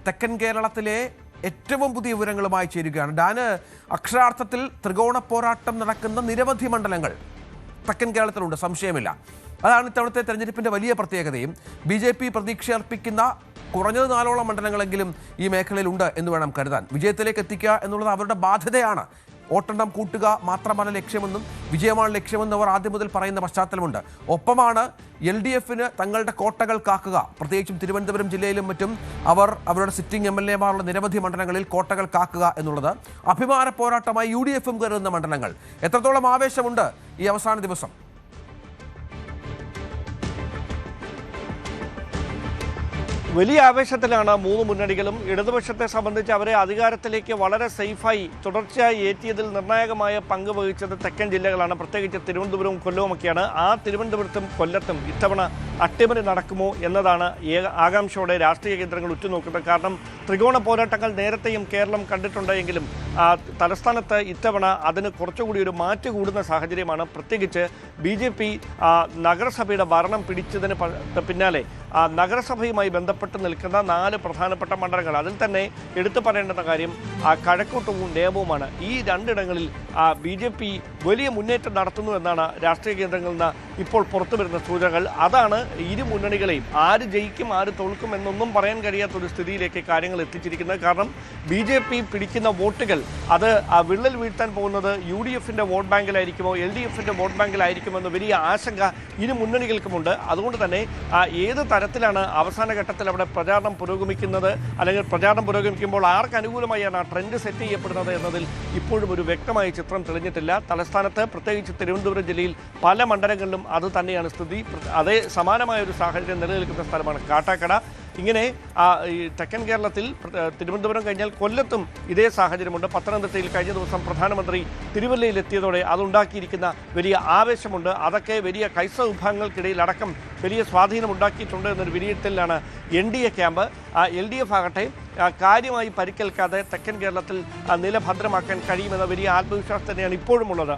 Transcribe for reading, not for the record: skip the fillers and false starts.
തെക്കൻ കേരളത്തിലെ ഏറ്റവും പുതിയ വിവരങ്ങളുമായി ചേരുകയാണ്. ഡാന്, അക്ഷരാർത്ഥത്തിൽ ത്രികോണ പോരാട്ടം നടക്കുന്ന നിരവധി മണ്ഡലങ്ങൾ തെക്കൻ കേരളത്തിലുണ്ട്, സംശയമില്ല. അതാണ് ഇത്തവണത്തെ തെരഞ്ഞെടുപ്പിന്റെ വലിയ പ്രത്യേകതയും. BJP പ്രതീക്ഷയർപ്പിക്കുന്ന കുറഞ്ഞത് 4ഓളം മണ്ഡലങ്ങളെങ്കിലും ഈ മേഖലയിലുണ്ട് എന്ന് വേണം കരുതാൻ. വിജയത്തിലേക്ക് എത്തിക്കുക എന്നുള്ളത് അവരുടെ ബാധ്യതയാണ്. വോട്ടെണ്ണം കൂട്ടുക മാത്രമല്ല ലക്ഷ്യമെന്നും വിജയമാണ് ലക്ഷ്യമെന്നും അവർ ആദ്യം മുതൽ പറയുന്ന പശ്ചാത്തലമുണ്ട്. ഒപ്പമാണ് LDFന് തങ്ങളുടെ കോട്ടകൾ കാക്കുക. പ്രത്യേകിച്ചും തിരുവനന്തപുരം ജില്ലയിലും മറ്റും അവർ അവരുടെ സിറ്റിംഗ് MLA മാരുള്ള നിരവധി മണ്ഡലങ്ങളിൽ കോട്ടകൾ കാക്കുക എന്നുള്ളത് അഭിമാന പോരാട്ടമായി UDFും കരുതുന്ന മണ്ഡലങ്ങൾ. എത്രത്തോളം ആവേശമുണ്ട് ഈ അവസാന ദിവസം? വലിയ ആവേശത്തിലാണ് മൂന്ന് മുന്നണികളും. ഇടതുപക്ഷത്തെ സംബന്ധിച്ച് അവരെ അധികാരത്തിലേക്ക് വളരെ സേഫായി തുടർച്ചയായി ഏറ്റിയതിൽ നിർണായകമായ പങ്ക് വഹിച്ചത് തെക്കൻ ജില്ലകളാണ്, പ്രത്യേകിച്ച് തിരുവനന്തപുരവും കൊല്ലവുമൊക്കെയാണ്. ആ തിരുവനന്തപുരത്തും കൊല്ലത്തും ഇത്തവണ അട്ടിമറി നടക്കുമോ എന്നതാണ് ആകാംക്ഷയോടെ രാഷ്ട്രീയ കേന്ദ്രങ്ങൾ ഉറ്റുനോക്കുന്നത്. കാരണം ത്രികോണ പോരാട്ടങ്ങൾ നേരത്തെയും കേരളം കണ്ടിട്ടുണ്ടെങ്കിലും തലസ്ഥാനത്ത് ഇത്തവണ അതിന് കുറച്ചുകൂടി ഒരു മാറ്റ് കൂടുന്ന സാഹചര്യമാണ്. പ്രത്യേകിച്ച് BJP നഗരസഭയുടെ ഭരണം പിടിച്ചതിന് പിന്നാലെ നഗരസഭയുമായി ബന്ധപ്പെട്ട് നിൽക്കുന്ന 4 പ്രധാനപ്പെട്ട മണ്ഡലങ്ങൾ, അതിൽ തന്നെ എടുത്തു പറയേണ്ടുന്ന കാര്യം കഴക്കൂട്ടവും നേമവുമാണ്. ഈ രണ്ടിടങ്ങളിൽ BJP വലിയ മുന്നേറ്റം നടത്തുന്നു എന്നാണ് രാഷ്ട്രീയ കേന്ദ്രങ്ങളിൽ നിന്ന് ഇപ്പോൾ പുറത്തു വരുന്ന സൂചനകൾ. അതാണ് ഇരു മുന്നണികളെയും ആര് ജയിക്കും ആര് തോൽക്കും എന്നൊന്നും പറയാൻ കഴിയാത്തൊരു സ്ഥിതിയിലേക്ക് കാര്യങ്ങൾ എത്തിച്ചിരിക്കുന്നത്. കാരണം BJP പിടിക്കുന്ന വോട്ടുകൾ അത് വിള്ളൽ വീഴ്ത്താൻ പോകുന്നത് UDFന്റെ വോട്ട് ബാങ്കിലായിരിക്കുമോ LDFന്റെ വോട്ട് ബാങ്കിലായിരിക്കുമെന്ന് വലിയ ആശങ്ക ഇരു മുന്നണികൾക്കുമുണ്ട്. അതുകൊണ്ട് തന്നെ ഏത് തരത്തിലാണ് അവസാന ഘട്ടത്തിൽ അവിടെ പ്രചാരണം പുരോഗമിക്കുന്നത്, അല്ലെങ്കിൽ പ്രചാരണം പുരോഗമിക്കുമ്പോൾ ആർക്ക് അനുകൂലമായാണ് ആ ട്രെൻഡ് സെറ്റ് ചെയ്യപ്പെടുന്നത് എന്നതിൽ ഇപ്പോഴും ഒരു വ്യക്തമായ ചിത്രം തെളിഞ്ഞിട്ടില്ല. തലസ്ഥാനത്ത് പ്രത്യേകിച്ച് തിരുവനന്തപുരം ജില്ലയിൽ പല മണ്ഡലങ്ങളിലും അത് തന്നെയാണ് സ്ഥിതി. അതേ സമാനമായ ഒരു സാഹചര്യം നിലനിൽക്കുന്ന സ്ഥലമാണ് കാട്ടാക്കട. ഇങ്ങനെ ഈ തെക്കൻ കേരളത്തിൽ തിരുവനന്തപുരം കഴിഞ്ഞാൽ കൊല്ലത്തും ഇതേ സാഹചര്യമുണ്ട്. പത്തനംതിട്ടയിൽ കഴിഞ്ഞ ദിവസം പ്രധാനമന്ത്രി തിരുവല്ലയിൽ എത്തിയതോടെ അതുണ്ടാക്കിയിരിക്കുന്ന വലിയ ആവേശമുണ്ട്. അതൊക്കെ വലിയ ക്രൈസ്തവ വിഭാഗങ്ങൾക്കിടയിൽ അടക്കം വലിയ സ്വാധീനം ഉണ്ടാക്കിയിട്ടുണ്ട് എന്നൊരു വിലയിരുത്തലിലാണ് NDA ക്യാമ്പ്. LDF ആകട്ടെ കാര്യമായി പരിക്കേൽക്കാതെ തെക്കൻ കേരളത്തിൽ നില ഭദ്രമാക്കാൻ കഴിയുമെന്ന വലിയ ആത്മവിശ്വാസം തന്നെയാണ് ഇപ്പോഴും ഉള്ളത്.